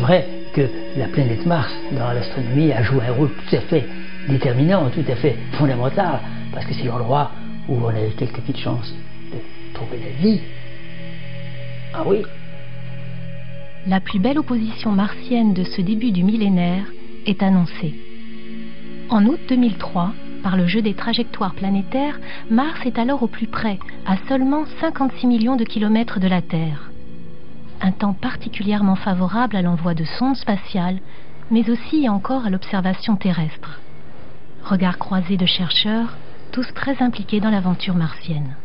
vrai que la planète Mars, dans l'astronomie, a joué un rôle tout à fait déterminant, tout à fait fondamental, parce que c'est l'endroit où on a eu quelques petites chances de trouver la vie. Ah oui. La plus belle opposition martienne de ce début du millénaire est annoncée. En août 2003, par le jeu des trajectoires planétaires, Mars est alors au plus près, à seulement 56 millions de kilomètres de la Terre. Un temps particulièrement favorable à l'envoi de sondes spatiales, mais aussi et encore à l'observation terrestre. Regard croisé de chercheurs, tous très impliqués dans l'aventure martienne.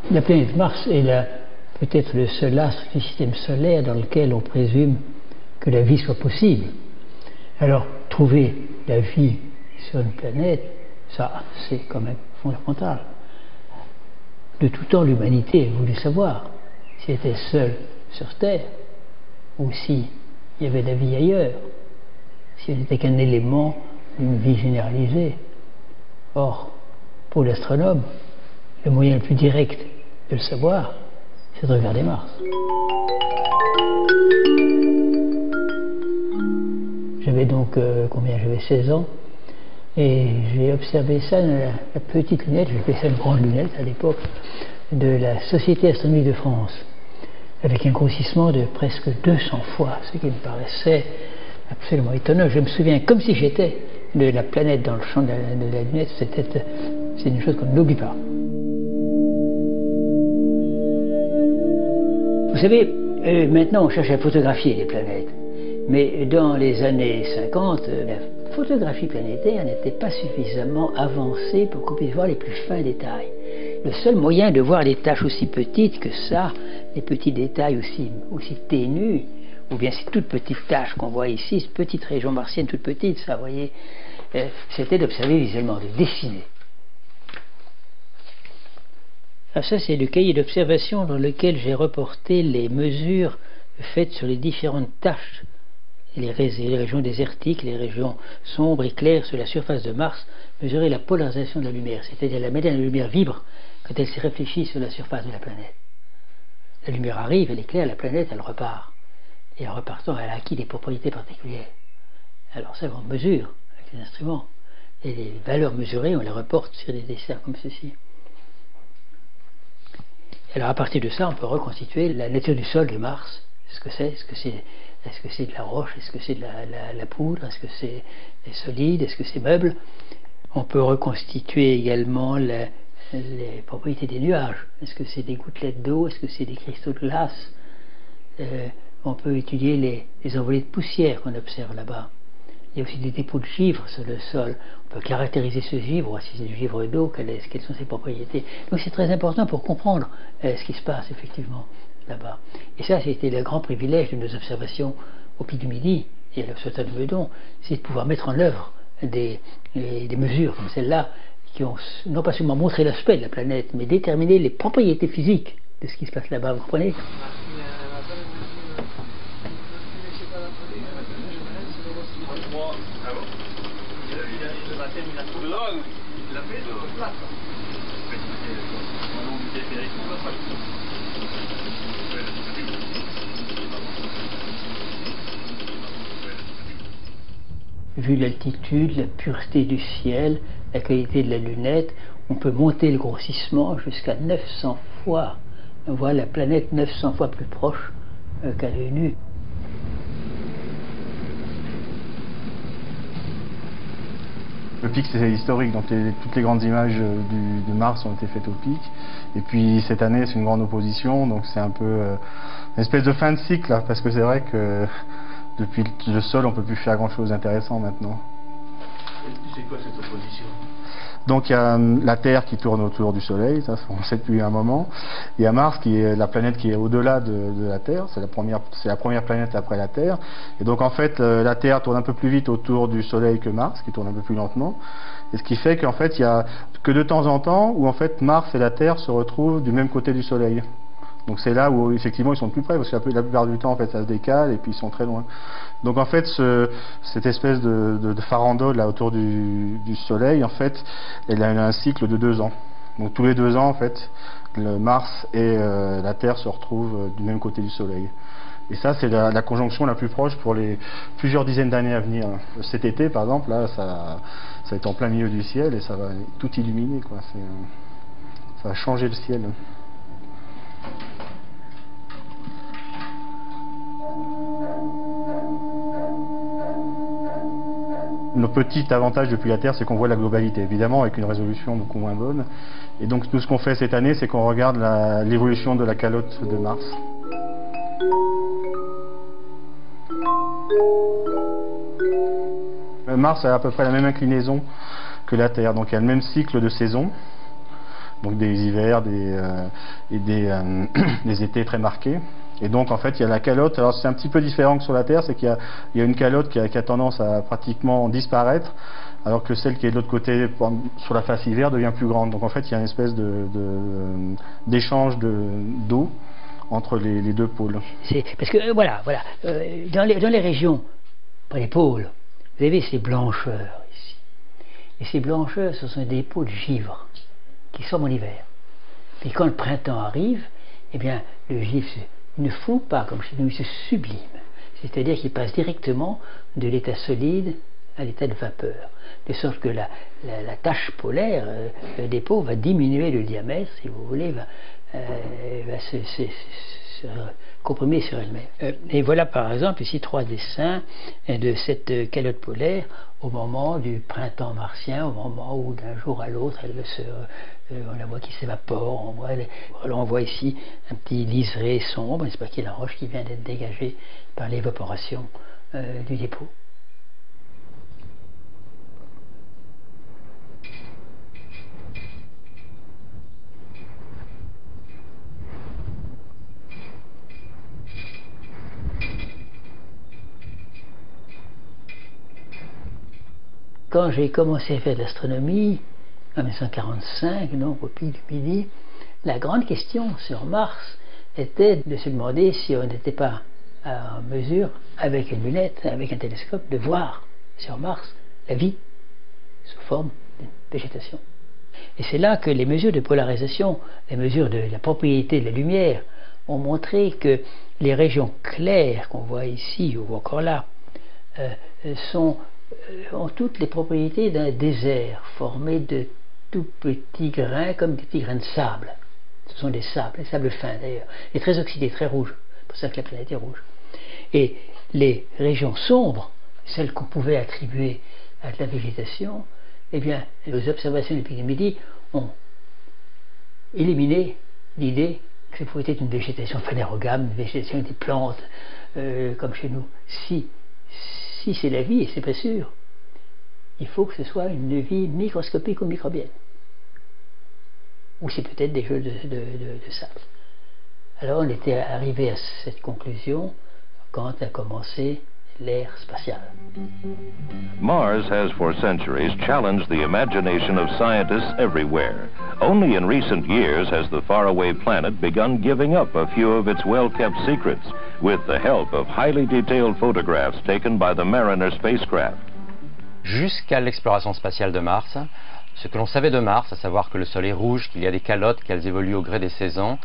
La planète Mars est peut-être le seul astre du système solaire dans lequel on présume que la vie soit possible. Alors, trouver la vie sur une planète, ça, c'est quand même fondamental. De tout temps, l'humanité a voulu savoir si elle était seule sur Terre, ou s'il y avait de la vie ailleurs, si elle n'était qu'un élément d'une vie généralisée. Or, pour l'astronome, le moyen le plus direct de le savoir, c'est de regarder Mars. J'avais donc, j'avais 16 ans, et j'ai observé ça dans la petite lunette, j'ai fait ça une grande lunette à l'époque, de la Société astronomique de France, avec un grossissement de presque 200 fois, ce qui me paraissait absolument étonnant. Je me souviens comme si j'étais de la planète dans le champ de la lunette, c'est une chose qu'on n'oublie pas. Vous savez, maintenant on cherche à photographier les planètes, mais dans les années 50, la photographie planétaire n'était pas suffisamment avancée pour qu'on puisse voir les plus fins détails. Le seul moyen de voir des taches aussi petites que ça, des petits détails aussi ténus, ou bien ces toutes petites taches qu'on voit ici, cette petite région martienne toute petite, ça, vous voyez, c'était d'observer visuellement, de dessiner. Alors ça, c'est le cahier d'observation dans lequel j'ai reporté les mesures faites sur les différentes taches, les régions désertiques, les régions sombres et claires sur la surface de Mars, mesurer la polarisation de la lumière, c'est-à-dire la manière dont la lumière vibre quand elle s'est réfléchie sur la surface de la planète. La lumière arrive, elle est claire, la planète, elle repart. Et en repartant, elle a acquis des propriétés particulières. Alors ça, on mesure avec les instruments. Et les valeurs mesurées, on les reporte sur des dessins comme ceci. Alors à partir de ça, on peut reconstituer la nature du sol de Mars. Ce que c'est, est-ce que c'est de la roche, est-ce que c'est de la poudre, est-ce que c'est solide, est-ce que c'est meuble. On peut reconstituer également les propriétés des nuages. Est-ce que c'est des gouttelettes d'eau, est-ce que c'est des cristaux de glace. On peut étudier les envolées de poussière qu'on observe là-bas. Il y a aussi des dépôts de givre sur le sol. On peut caractériser ce givre, si c'est du givre d'eau, quelles sont ses propriétés. Donc c'est très important pour comprendre ce qui se passe effectivement là-bas. Et ça, c'était le grand privilège de nos observations au Pic du Midi et à l'Observatoire de Meudon, c'est de pouvoir mettre en œuvre des mesures comme celle-là qui ont non pas seulement montré l'aspect de la planète, mais déterminé les propriétés physiques de ce qui se passe là-bas. Vous comprenez ? Vu l'altitude, la pureté du ciel, la qualité de la lunette, on peut monter le grossissement jusqu'à 900 fois. On voit la planète 900 fois plus proche qu'à l'œil nu. Le pic, c'est historique, donc toutes les grandes images de Mars ont été faites au pic. Et puis cette année, c'est une grande opposition, donc c'est un peu une espèce de fin de cycle, là, parce que c'est vrai que depuis le sol, on ne peut plus faire grand-chose d'intéressant maintenant. C'est quoi cette opposition? Donc il y a la Terre qui tourne autour du Soleil, ça on sait depuis un moment. Il y a Mars qui est la planète qui est au-delà de la Terre, c'est la première planète après la Terre. Et donc en fait la Terre tourne un peu plus vite autour du Soleil que Mars, qui tourne un peu plus lentement. Et ce qui fait qu'en fait il y a que de temps en temps où en fait Mars et la Terre se retrouvent du même côté du Soleil. Donc c'est là où effectivement ils sont plus près, parce que la plupart du temps en fait ça se décale et puis ils sont très loin. Donc en fait cette espèce de farandole là autour du Soleil, en fait elle a un cycle de 2 ans. Donc tous les 2 ans en fait le Mars et la Terre se retrouvent du même côté du Soleil. Et ça, c'est la conjonction la plus proche pour les plusieurs dizaines d'années à venir. Cet été, par exemple, là, ça va être en plein milieu du ciel et ça va tout illuminer, quoi. Ça va changer le ciel. Notre petit avantage depuis la Terre, c'est qu'on voit la globalité, évidemment avec une résolution beaucoup moins bonne. Et donc tout ce qu'on fait cette année, c'est qu'on regarde l'évolution de la calotte de Mars. Mars a à peu près la même inclinaison que la Terre, donc il y a le même cycle de saison, donc des hivers et des étés très marqués. Et donc en fait il y a la calotte, alors c'est un petit peu différent que sur la Terre, c'est qu'il y a une calotte qui a tendance à pratiquement disparaître, alors que celle qui est de l'autre côté sur la face hiver devient plus grande. Donc en fait il y a une espèce d'échange d'eau entre les deux pôles. Parce que voilà, dans les régions, près des pôles, vous avez ces blancheurs ici. Et ces blancheurs, ce sont des peaux de givre qui sont en hiver. Puis quand le printemps arrive, eh bien le givre ne fond pas comme chez nous, il se sublime. C'est-à-dire qu'il passe directement de l'état solide à l'état de vapeur. De sorte que la tache polaire des peaux va diminuer le diamètre, si vous voulez, va se comprimer sur elle-même. Et voilà par exemple ici 3 dessins de cette calotte polaire au moment du printemps martien, au moment où d'un jour à l'autre on la voit qui s'évapore, on voit ici un petit liseré sombre, n'est-ce pas, qui est la roche qui vient d'être dégagée par l'évaporation du dépôt. Quand j'ai commencé à faire de l'astronomie, en 1945, donc au pic du Midi, la grande question sur Mars était de se demander si on n'était pas en mesure, avec une lunette, avec un télescope, de voir sur Mars la vie sous forme de végétation. Et c'est là que les mesures de polarisation, les mesures de la propriété de la lumière, ont montré que les régions claires qu'on voit ici ou encore là ont toutes les propriétés d'un désert formé de tout petits grains, comme des petits grains de sable. Ce sont des sables fins d'ailleurs, et très oxydés, très rouges. C'est pour ça que la planète est rouge. Et les régions sombres, celles qu'on pouvait attribuer à de la végétation, eh bien, les observations du pic du Midi ont éliminé l'idée que ça pouvait être une végétation phanérogame, une végétation avec des plantes, comme chez nous. Si c'est la vie, et c'est pas sûr, il faut que ce soit une vie microscopique ou microbienne. Ou c'est peut-être des jeux de sable. Alors on était arrivé à cette conclusion quand a commencé l'ère spatiale. Mars has for centuries challenged the imagination of scientists everywhere. Only in recent years has the faraway planet begun giving up a few of its well-kept secrets, with the help of highly detailed photographs taken by the Mariner spacecraft. Jusqu'à l'exploration spatiale de Mars, ce que l'on savait de Mars, à savoir que le Soleil est rouge, qu'il y a des calottes, qu'elles évoluent au gré des saisons,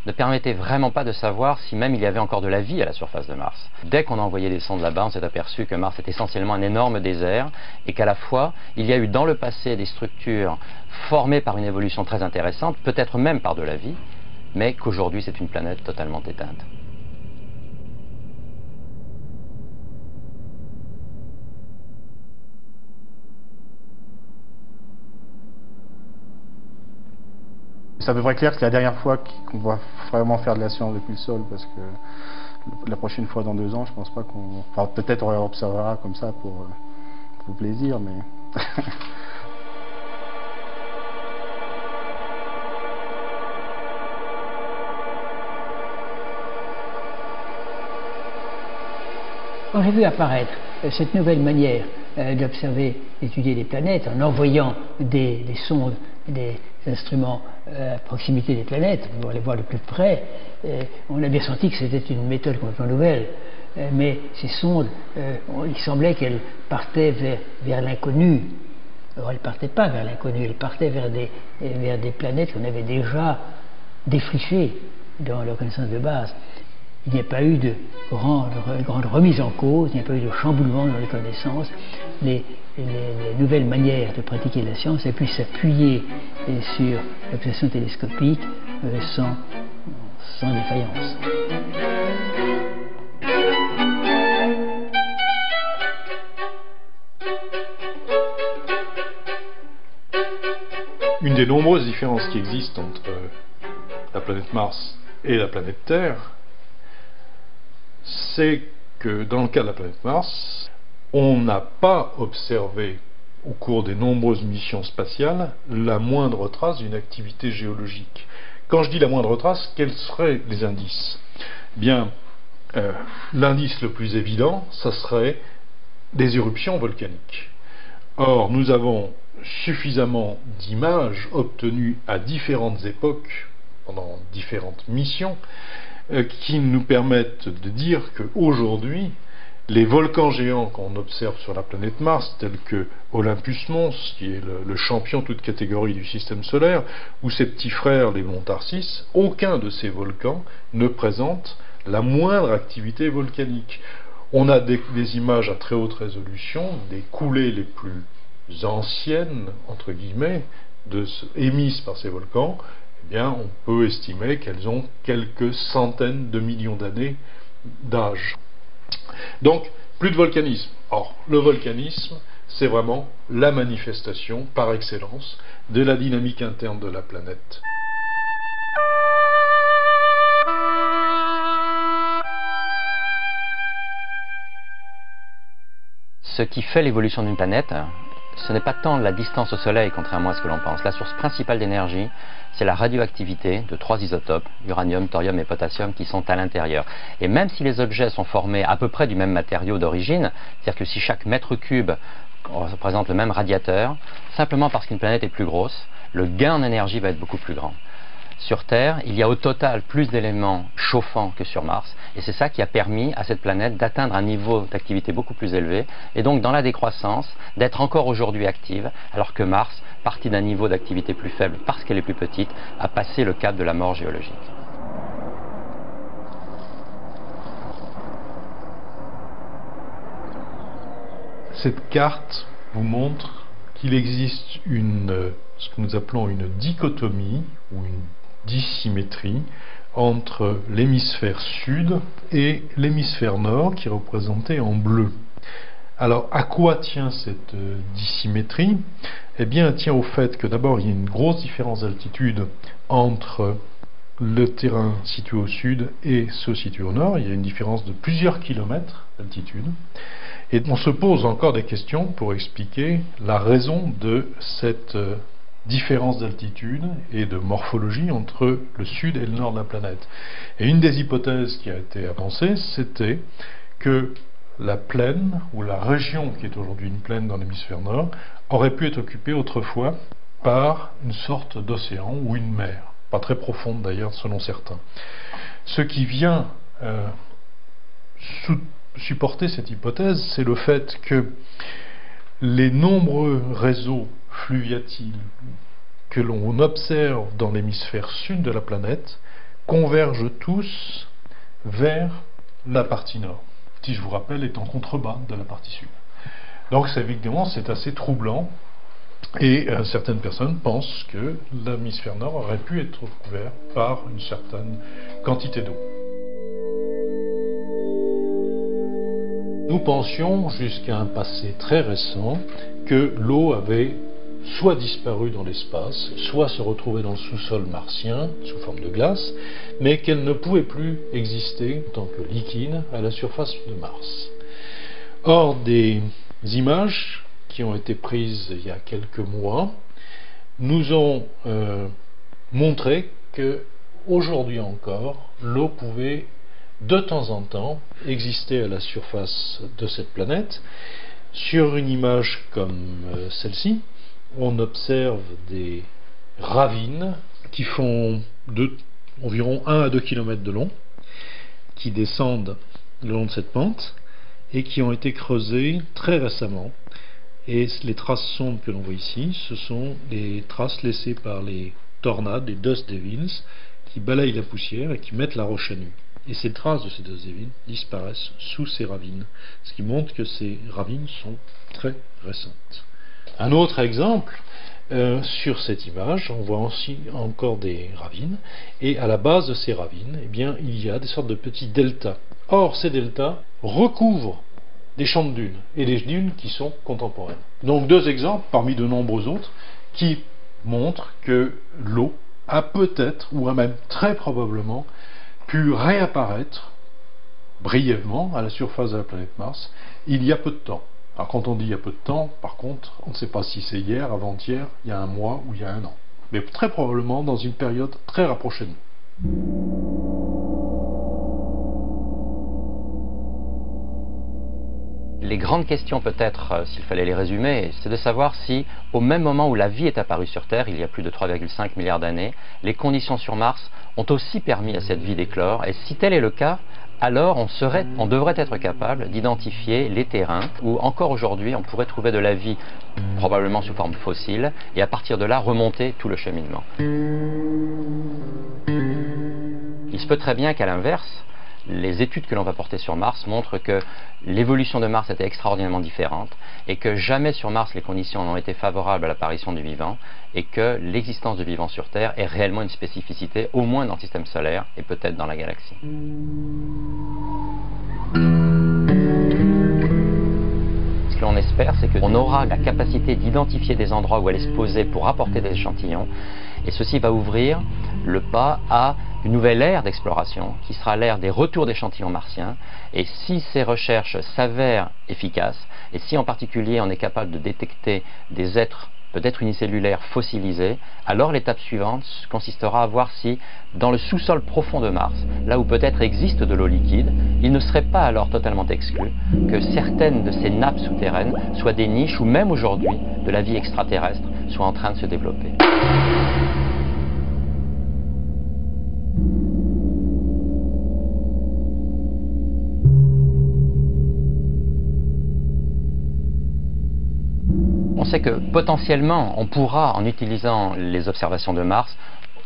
ne permettait vraiment pas de savoir si même il y avait encore de la vie à la surface de Mars. Dès qu'on a envoyé des sondes là-bas, on s'est aperçu que Mars est essentiellement un énorme désert et qu'à la fois, il y a eu dans le passé des structures formées par une évolution très intéressante, peut-être même par de la vie, mais qu'aujourd'hui c'est une planète totalement éteinte. C'est à peu près clair que c'est la dernière fois qu'on va vraiment faire de la science depuis le sol, parce que la prochaine fois dans 2 ans, je pense pas qu'on... Enfin, peut-être on observera comme ça pour plaisir, mais... Quand j'ai vu apparaître cette nouvelle manière d'observer, d'étudier les planètes, en envoyant des sondes, des instruments à proximité des planètes, pour les voir de plus près, on a bien senti que c'était une méthode complètement nouvelle. Mais ces sondes, il semblait qu'elles partaient vers l'inconnu. Alors elles ne partaient pas vers l'inconnu, elles partaient vers des planètes qu'on avait déjà défrichées dans leur connaissance de base. Il n'y a pas eu de grande remise en cause, il n'y a pas eu de chamboulement dans les connaissances. Les nouvelles manières de pratiquer la science aient pu s'appuyer sur l'observation télescopique sans défaillance. Une des nombreuses différences qui existent entre la planète Mars et la planète Terre, c'est que dans le cas de la planète Mars, on n'a pas observé au cours des nombreuses missions spatiales la moindre trace d'une activité géologique. Quand je dis la moindre trace, quels seraient les indices? Bien, l'indice le plus évident, ça serait des éruptions volcaniques. Or, nous avons suffisamment d'images obtenues à différentes époques, pendant différentes missions, qui nous permettent de dire qu'aujourd'hui, les volcans géants qu'on observe sur la planète Mars, tels que Olympus Mons, qui est le champion toute catégorie du système solaire, ou ses petits frères, les monts Tharsis, aucun de ces volcans ne présente la moindre activité volcanique. On a des images à très haute résolution, des coulées les plus anciennes, entre guillemets, émises par ces volcans. Eh bien, on peut estimer qu'elles ont quelques centaines de millions d'années d'âge. Donc, plus de volcanisme. Or, le volcanisme, c'est vraiment la manifestation par excellence de la dynamique interne de la planète. Ce qui fait l'évolution d'une planète, ce n'est pas tant la distance au Soleil, contrairement à ce que l'on pense. La source principale d'énergie, c'est la radioactivité de 3 isotopes, uranium, thorium et potassium, qui sont à l'intérieur. Et même si les objets sont formés à peu près du même matériau d'origine, c'est-à-dire que si chaque mètre cube représente le même radiateur, simplement parce qu'une planète est plus grosse, le gain en énergie va être beaucoup plus grand. Sur Terre, il y a au total plus d'éléments chauffants que sur Mars, et c'est ça qui a permis à cette planète d'atteindre un niveau d'activité beaucoup plus élevé, et donc dans la décroissance, d'être encore aujourd'hui active, alors que Mars, parti d'un niveau d'activité plus faible parce qu'elle est plus petite, a passé le cap de la mort géologique. Cette carte vous montre qu'il existe ce que nous appelons une dichotomie, ou une dissymétrie entre l'hémisphère sud et l'hémisphère nord, qui est représenté en bleu. Alors, à quoi tient cette dissymétrie? Eh bien, elle tient au fait que d'abord, il y a une grosse différence d'altitude entre le terrain situé au sud et ceux situés au nord. Il y a une différence de plusieurs kilomètres d'altitude. Et on se pose encore des questions pour expliquer la raison de cette différence d'altitude et de morphologie entre le sud et le nord de la planète. Et une des hypothèses qui a été avancée, c'était que la plaine, ou la région qui est aujourd'hui une plaine dans l'hémisphère nord, aurait pu être occupée autrefois par une sorte d'océan ou une mer, pas très profonde d'ailleurs selon certains. Ce qui vient supporter cette hypothèse, c'est le fait que les nombreux réseaux fluviatiles que l'on observe dans l'hémisphère sud de la planète convergent tous vers la partie nord, qui, je vous rappelle, est en contrebas de la partie sud. Donc évidemment c'est assez troublant, et certaines personnes pensent que l'hémisphère nord aurait pu être couvert par une certaine quantité d'eau. Nous pensions jusqu'à un passé très récent que l'eau avait soit disparu dans l'espace, soit se retrouvé dans le sous-sol martien sous forme de glace, mais qu'elle ne pouvait plus exister en tant que liquide à la surface de Mars. Or, des images qui ont été prises il y a quelques mois nous ont montré que aujourd'hui encore, l'eau pouvait de temps en temps exister à la surface de cette planète. Sur une image comme celle-ci, on observe des ravines qui font environ 1 à 2 km de long, qui descendent le long de cette pente et qui ont été creusées très récemment. Et les traces sombres que l'on voit ici, ce sont les traces laissées par les tornades, les Dust Devils, qui balayent la poussière et qui mettent la roche à nu. Et ces traces de ces deux ravines disparaissent sous ces ravines, ce qui montre que ces ravines sont très récentes. Un autre exemple, sur cette image, on voit aussi encore des ravines, et à la base de ces ravines, eh bien, il y a des sortes de petits deltas. Or, ces deltas recouvrent des champs de dunes, et des dunes qui sont contemporaines. Donc deux exemples, parmi de nombreux autres, qui montrent que l'eau a peut-être, ou a même très probablement, pu réapparaître brièvement à la surface de la planète Mars il y a peu de temps. Alors quand on dit il y a peu de temps, par contre, on ne sait pas si c'est hier, avant-hier, il y a un mois ou il y a un an. Mais très probablement dans une période très rapprochée de nous. Les grandes questions peut-être, s'il fallait les résumer, c'est de savoir si, au même moment où la vie est apparue sur Terre, il y a plus de 3,5 milliards d'années, les conditions sur Mars ont aussi permis à cette vie d'éclore, et si tel est le cas, alors on devrait être capable d'identifier les terrains où encore aujourd'hui on pourrait trouver de la vie, probablement sous forme fossile, et à partir de là remonter tout le cheminement. Il se peut très bien qu'à l'inverse, les études que l'on va porter sur Mars montrent que l'évolution de Mars était extraordinairement différente et que jamais sur Mars les conditions n'ont été favorables à l'apparition du vivant et que l'existence de vivant sur Terre est réellement une spécificité, au moins dans le système solaire et peut-être dans la galaxie. Ce que l'on espère, c'est qu'on aura la capacité d'identifier des endroits où aller se poser pour apporter des échantillons, et ceci va ouvrir le pas à une nouvelle ère d'exploration qui sera l'ère des retours d'échantillons martiens, et si ces recherches s'avèrent efficaces, et si en particulier on est capable de détecter des êtres peut-être unicellulaires fossilisés, alors l'étape suivante consistera à voir si dans le sous-sol profond de Mars, là où peut-être existe de l'eau liquide, il ne serait pas alors totalement exclu que certaines de ces nappes souterraines soient des niches où même aujourd'hui de la vie extraterrestre soit en train de se développer. On sait que potentiellement, on pourra, en utilisant les observations de Mars,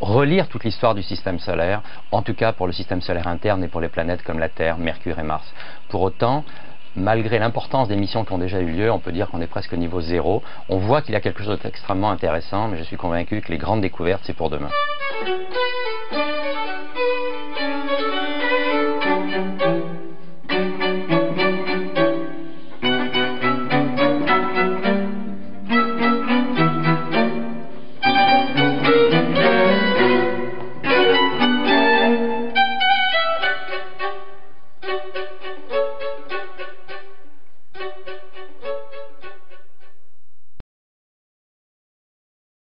relire toute l'histoire du système solaire, en tout cas pour le système solaire interne et pour les planètes comme la Terre, Mercure et Mars. Pour autant, malgré l'importance des missions qui ont déjà eu lieu, on peut dire qu'on est presque au niveau zéro. On voit qu'il y a quelque chose d'extrêmement intéressant, mais je suis convaincu que les grandes découvertes, c'est pour demain.